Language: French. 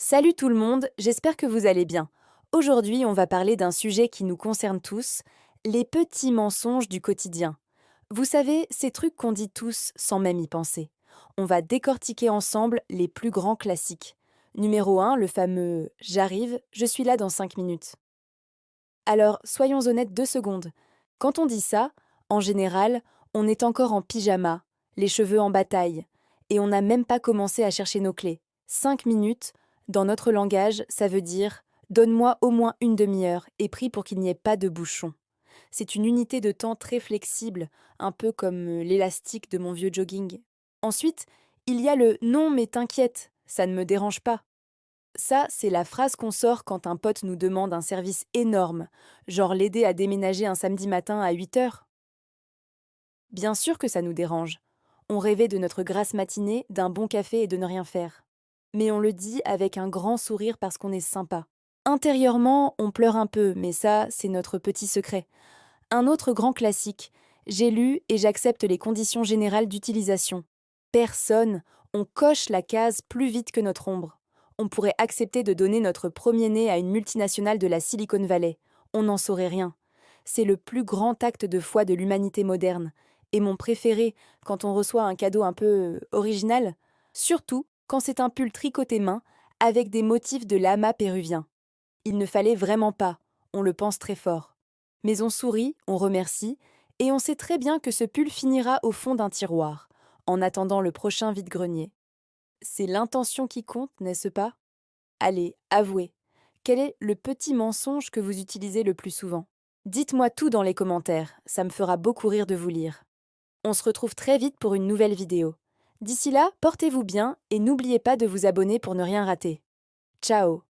Salut tout le monde, j'espère que vous allez bien. Aujourd'hui, on va parler d'un sujet qui nous concerne tous, les petits mensonges du quotidien. Vous savez, ces trucs qu'on dit tous sans même y penser. On va décortiquer ensemble les plus grands classiques. Numéro 1, le fameux «J'arrive, je suis là dans 5 minutes». Alors, soyons honnêtes 2 secondes. Quand on dit ça, en général, on est encore en pyjama, les cheveux en bataille, et on n'a même pas commencé à chercher nos clés. 5 minutes, dans notre langage, ça veut dire donne-moi au moins une demi-heure et prie pour qu'il n'y ait pas de bouchon. C'est une unité de temps très flexible, un peu comme l'élastique de mon vieux jogging. Ensuite, il y a le non mais t'inquiète, ça ne me dérange pas. Ça, c'est la phrase qu'on sort quand un pote nous demande un service énorme, genre l'aider à déménager un samedi matin à 8 heures. Bien sûr que ça nous dérange. On rêvait de notre grasse matinée, d'un bon café et de ne rien faire. Mais on le dit avec un grand sourire parce qu'on est sympa. Intérieurement, on pleure un peu, mais ça, c'est notre petit secret. Un autre grand classique. J'ai lu et j'accepte les conditions générales d'utilisation. Personne, on coche la case plus vite que notre ombre. On pourrait accepter de donner notre premier-né à une multinationale de la Silicon Valley. On n'en saurait rien. C'est le plus grand acte de foi de l'humanité moderne. Et mon préféré, quand on reçoit un cadeau un peu original, surtout quand c'est un pull tricoté main avec des motifs de lama péruvien. Il ne fallait vraiment pas, on le pense très fort. Mais on sourit, on remercie, et on sait très bien que ce pull finira au fond d'un tiroir, en attendant le prochain vide-grenier. C'est l'intention qui compte, n'est-ce pas? Allez, avouez. Quel est le petit mensonge que vous utilisez le plus souvent? Dites-moi tout dans les commentaires, ça me fera beaucoup rire de vous lire. On se retrouve très vite pour une nouvelle vidéo. D'ici là, portez-vous bien et n'oubliez pas de vous abonner pour ne rien rater. Ciao!